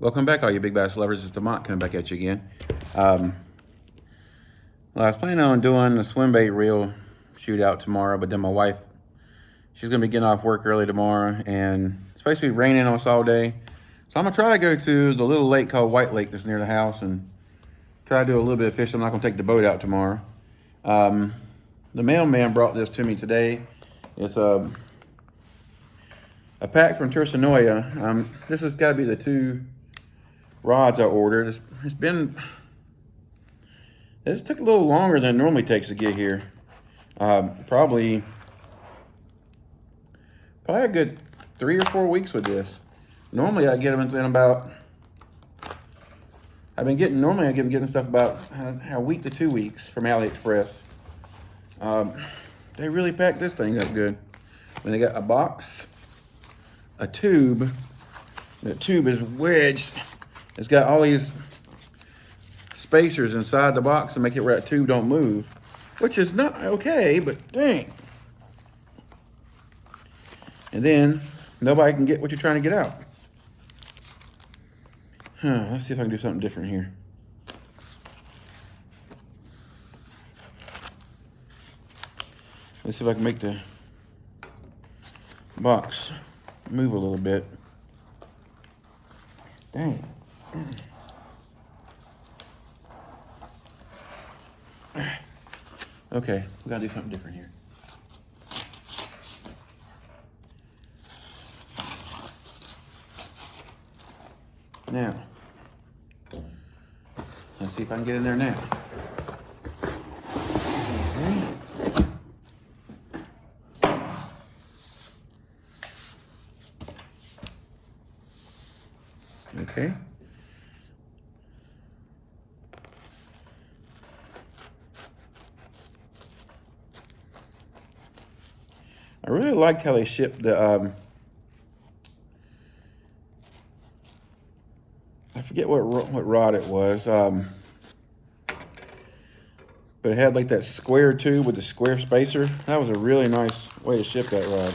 Welcome back, all you big bass lovers. It's Demont coming back at you again. Well, I was planning on doing a swim bait reel shootout tomorrow, but then my wife, she's gonna be getting off work early tomorrow, and it's supposed to be raining on us all day. So I'm gonna try to go to the little lake called White Lake that's near the house and try to do a little bit of fishing. I'm not gonna take the boat out tomorrow. The mailman brought this to me today. It's a pack from TSURINOYA. This has got to be the 2 rods I ordered. This took a little longer than it normally takes to get here. Probably a good 3 or 4 weeks with this. Normally I get them in about, normally I get them getting stuff about a week to 2 weeks from AliExpress. They really packed this thing up good. When they got a box, a tube, the tube is wedged. It's got all these spacers inside the box to make it where that tube don't move, which is not okay, but dang. And then nobody can get what you're trying to get out. Let's see if I can do something different here. Let's see if I can make the box move a little bit. Dang. Okay, we gotta do something different here. Now, let's see if I can get in there now. Okay. I really liked how they shipped the, I forget what rod it was, but it had like that square tube with the square spacer. That was a really nice way to ship that rod.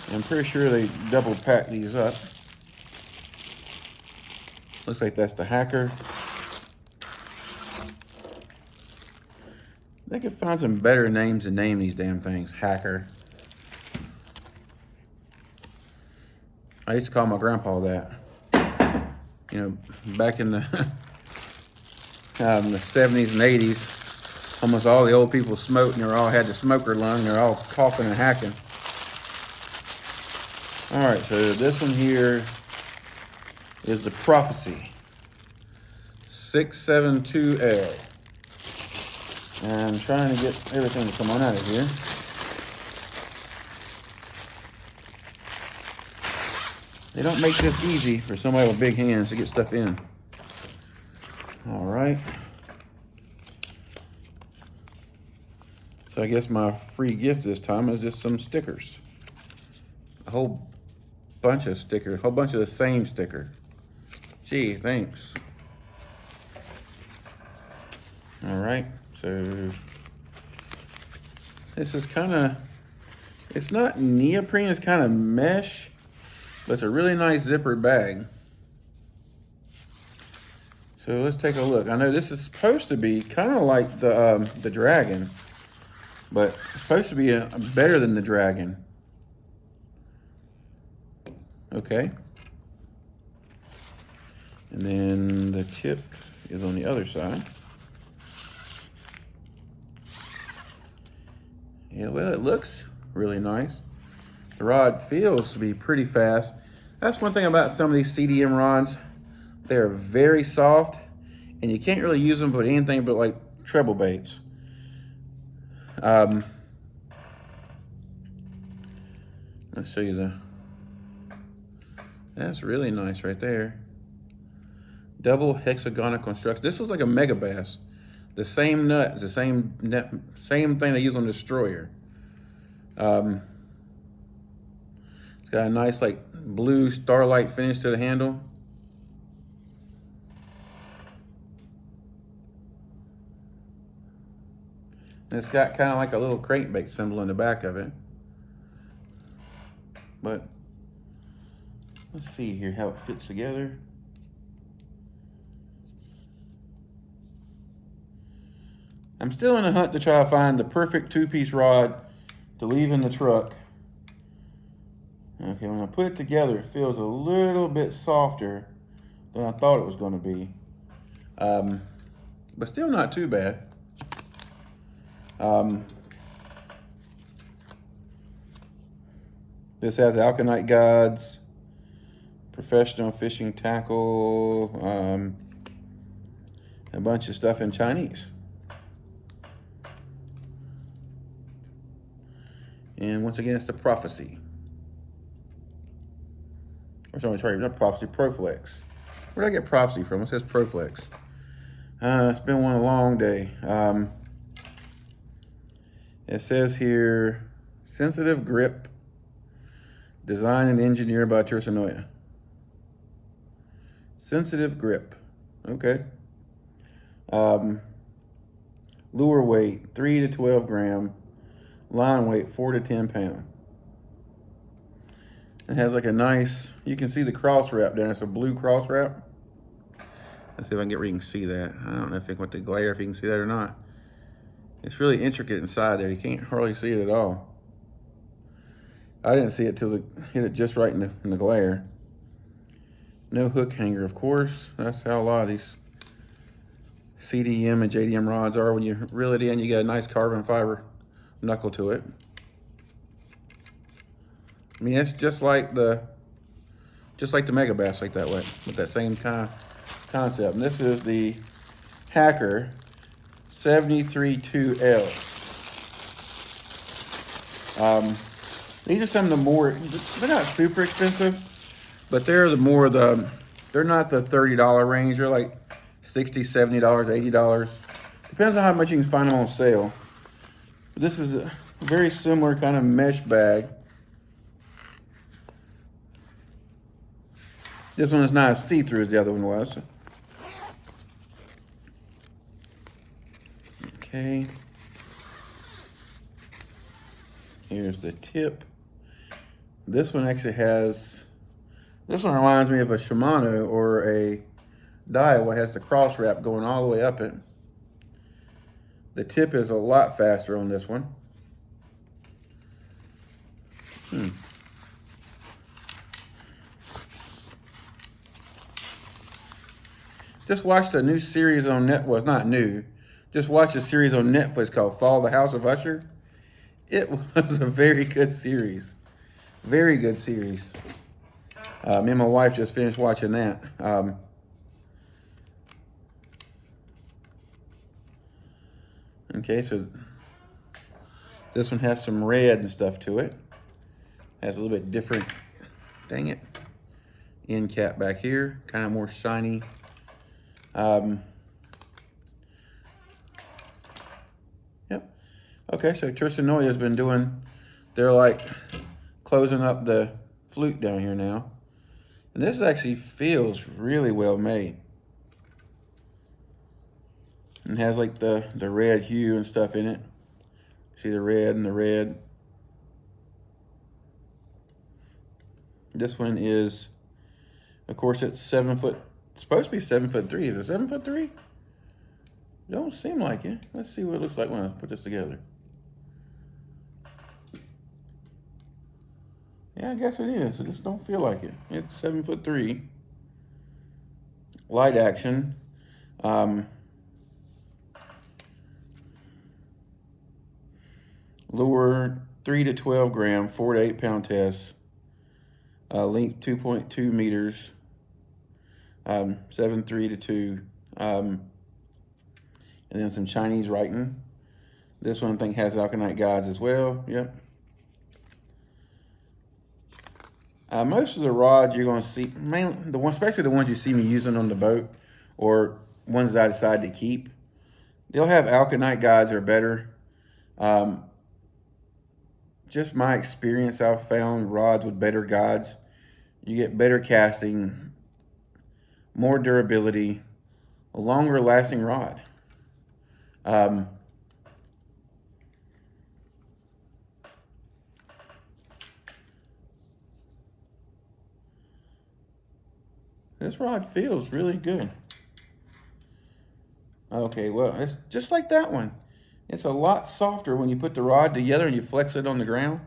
And I'm pretty sure they double packed these up. Looks like that's the Hacker. They could find some better names to name these damn things. Hacker. I used to call my grandpa that. You know, back in the, the 70s and 80s, almost all the old people smoked and they all had the smoker lung. They're all coughing and hacking. All right, so this one here is the Prophecy 672L. And I'm trying to get everything to come on out of here. They don't make this easy for somebody with big hands to get stuff in. All right. So I guess my free gift this time is just some stickers. A whole bunch of stickers, a whole bunch of the same sticker. Gee, thanks. All right, so this is kind of, it's not neoprene, it's kind of mesh, but it's a really nice zippered bag. So let's take a look. I know this is supposed to be kind of like the Dragon, but it's supposed to be better than the Dragon. Okay. And then the tip is on the other side. Yeah, well, it looks really nice. The rod feels to be pretty fast. That's one thing about some of these CDM rods. They're very soft, and you can't really use them for anything but like treble baits. Let's show you that's really nice right there. Double hexagonal construction. This is like a mega bass. The same nut, the same thing they use on the Destroyer. It's got a nice like blue starlight finish to the handle. And it's got kind of like a little crankbait symbol in the back of it. But let's see here how it fits together. I'm still in a hunt to try to find the perfect two-piece rod to leave in the truck. Okay, when I put it together, it feels a little bit softer than I thought it was going to be. But still not too bad. This has alkanite guides, professional fishing tackle, a bunch of stuff in Chinese. And once again, it's the Prophecy. Or sorry, not Prophecy, Proflex. Where did I get Prophecy from? It says Proflex. It's been one long day. It says here, sensitive grip, designed and engineered by TSURINOYA. Sensitive grip. Okay. Lure weight 3 to 12 gram. Line weight 4 to 10 pound. It has like a nice, you can see the cross wrap there. It's a blue cross wrap. Let's see if I can get where you can see that. I don't know if it went to glare, if you can see that or not. It's really intricate inside there. You can't hardly see it at all. I didn't see it till it hit it just right in the glare. No hook hanger, of course. That's how a lot of these CDM and JDM rods are. When you reel it in, you get a nice carbon fiber knuckle to it. I mean, it's just like the Mega Bass, like that way, with that same kind of concept. And this is the Hacker 732L. These are some of the more, they're not super expensive, but they're they're not the $30 range. They're like $60, $70, $80. Depends on how much you can find them on sale. But this is a very similar kind of mesh bag. This one is not as see-through as the other one was. Okay. Here's the tip. This one actually has, this one reminds me of a Shimano or a Daiwa. It has the cross wrap going all the way up it. The tip is a lot faster on this one. Just watched a new series on well, it's not new. Just watched a series on Netflix called Fall the House of Usher. It was a very good series. Very good series. Me and my wife just finished watching that. Okay, so this one has some red and stuff to it. Has a little bit different, dang it, end cap back here. Kind of more shiny. Yep. Okay, so TSURINOYA has been doing, they're like closing up the flute down here now. And this actually feels really well made. And has like the red hue and stuff in it. See the red and the red. This one is, of course, it's 7 foot. It's supposed to be 7'3". Is it 7'3"? Don't seem like it. Let's see what it looks like when I put this together. Yeah, I guess it is. It just don't feel like it. It's 7'3". Light action. Lure 3 to 12 gram, 4 to 8 pound test. Length 2.2 meters. 7.3 to 2. And then some Chinese writing. This one I think has alkanite guides as well. Yep. Most of the rods you're going to see, mainly especially the ones you see me using on the boat, or ones that I decide to keep, they'll have alkanite guides or better. Just my experience, I've found rods with better guides, you get better casting, more durability, a longer lasting rod. This rod feels really good. Okay, well, it's just like that one. It's a lot softer when you put the rod together and you flex it on the ground.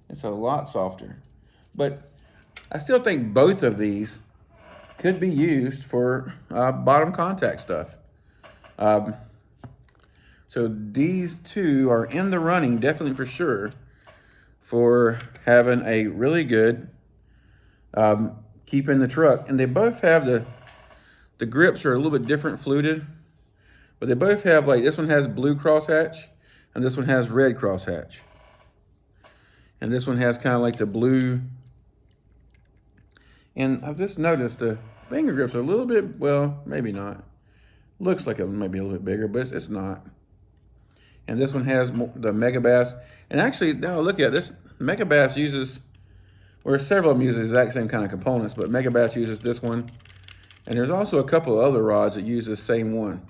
It's a lot softer. But I still think both of these could be used for bottom contact stuff. So these two are in the running, definitely for sure, for having a really good keep in the truck. And they both have the grips are a little bit different fluted, but they both have, like, this one has blue crosshatch and this one has red crosshatch. And this one has kind of like the blue. And I've just noticed the finger grips are a little bit, well, maybe not. Looks like it may be a little bit bigger, but it's not. And this one has the Megabass. And actually, now look at this. Megabass uses, or several of them use the exact same kind of components, but Megabass uses this one. And there's also a couple of other rods that use the same one.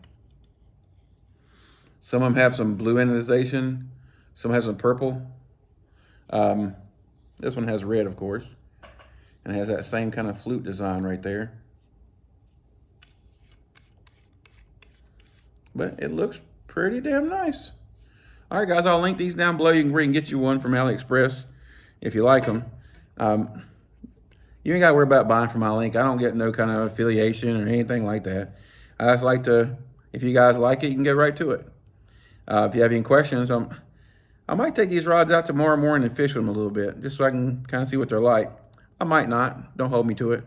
Some of them have some blue anodization. Some have some purple. This one has red, of course. And it has that same kind of flute design right there. But it looks pretty damn nice. All right, guys, I'll link these down below. You can get you one from AliExpress if you like them. You ain't got to worry about buying from my link. I don't get no kind of affiliation or anything like that. I just like to, if you guys like it, you can get right to it. If you have any questions, I might take these rods out tomorrow morning and fish with them a little bit, just so I can kind of see what they're like. I might not. Don't hold me to it.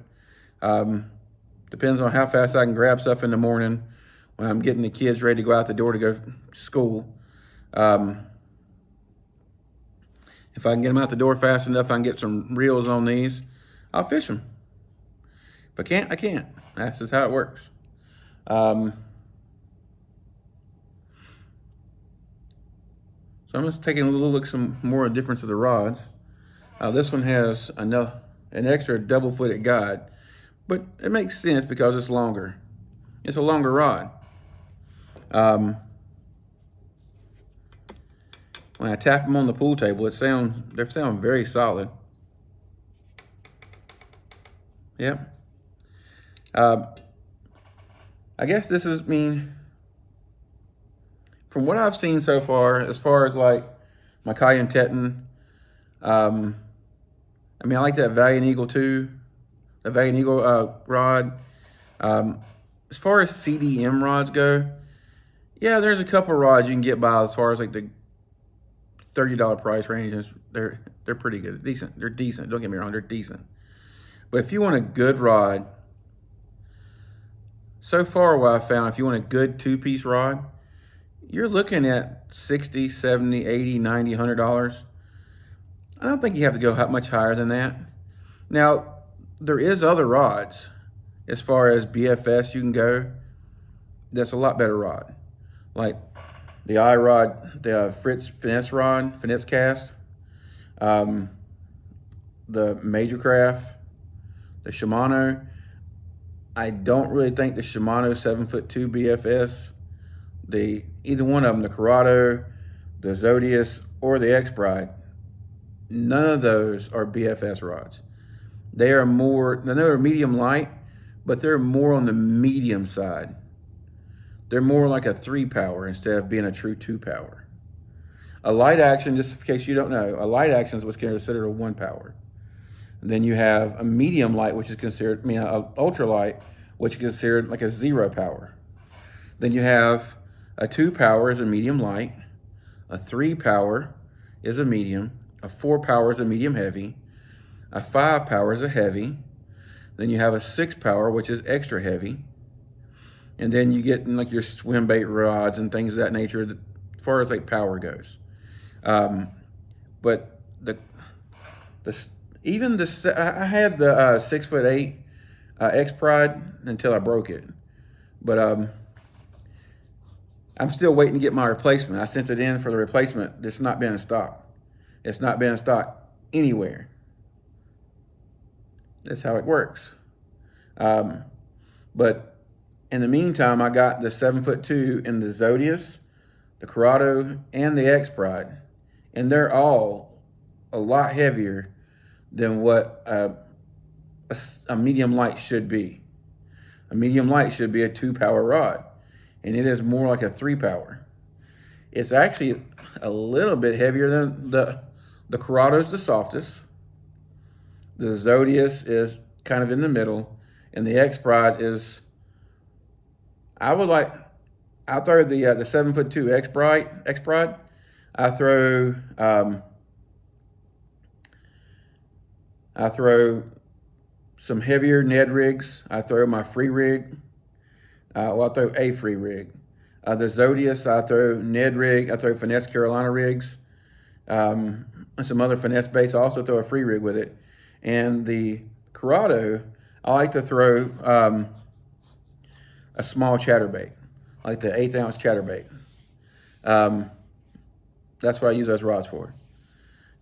Depends on how fast I can grab stuff in the morning when I'm getting the kids ready to go out the door to go to school. If I can get them out the door fast enough, I can get some reels on these. I'll fish them. If I can't, I can't. That's just how it works. So I'm just taking a little look, some more difference of the rods. This one has an extra double-footed guide, but it makes sense because it's longer. It's a longer rod. When I tap them on the pool table, they sound very solid. Yep. I guess this is, from what I've seen so far, as like my Cayenne Teton, I like that Valiant Eagle too, the Valiant Eagle rod. As far as CDM rods go, yeah, there's a couple rods you can get by as far as like the $30 price range. They're pretty good, decent. They're decent. Don't get me wrong, they're decent. But if you want a good rod, so far what I found, if you want a good two-piece rod, you're looking at $60, $70, $80, $90, $100. I don't think you have to go much higher than that. Now, there is other rods, as far as BFS you can go, that's a lot better rod. Like the iRod, the Fritz Finesse rod, Finesse cast, the Major Craft, the Shimano. I don't really think the Shimano 7'2" BFS, either one of them, the Corrado, the Zodius, or the X-Bride, none of those are BFS rods. They are more, they're medium light, but they're more on the medium side. They're more like a 3-power instead of being a true 2-power. A light action, just in case you don't know, a light action is what's considered a 1-power. And then you have a medium light, which is considered, an ultralight, which is considered like a 0-power. Then you have a 2-power is a medium light, a 3-power is a medium, a 4-power is a medium heavy, a 5-power is a heavy, then you have a 6-power, which is extra heavy, and then you get in like your swim bait rods and things of that nature as far as like power goes. But I had the 6'8" X-Pride until I broke it, but I'm still waiting to get my replacement. I sent it in for the replacement. It's not been in stock. It's not been in stock anywhere. That's how it works. But in the meantime, I got the 7'2" in the Zodius, the Corrado, and the X-Pride, and they're all a lot heavier than what a medium light should be. A medium light should be a 2-power rod, and it is more like a 3-power. It's actually a little bit heavier than the Coronado's the softest. The Zodius is kind of in the middle, and the X-Prod is, I throw the 7'2" X-Prod. I throw some heavier Ned rigs. I throw my free rig. I throw a free rig. The Zodius, I throw Ned rig. I throw finesse Carolina rigs. And some other finesse base. I also throw a free rig with it. And the Corrado, I like to throw a small chatterbait, like the 1/8 ounce chatterbait. That's what I use those rods for,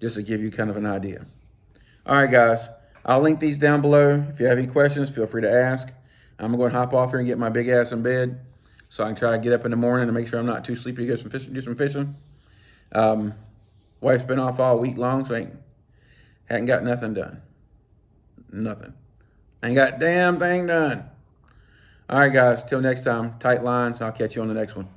just to give you kind of an idea. All right, guys, I'll link these down below. If you have any questions, feel free to ask. I'm going to hop off here and get my big ass in bed so I can try to get up in the morning and make sure I'm not too sleepy to go do some fishing. Wife's been off all week long, so hadn't got nothing done. Nothing. Ain't got damn thing done. All right, guys, till next time, tight lines. I'll catch you on the next one.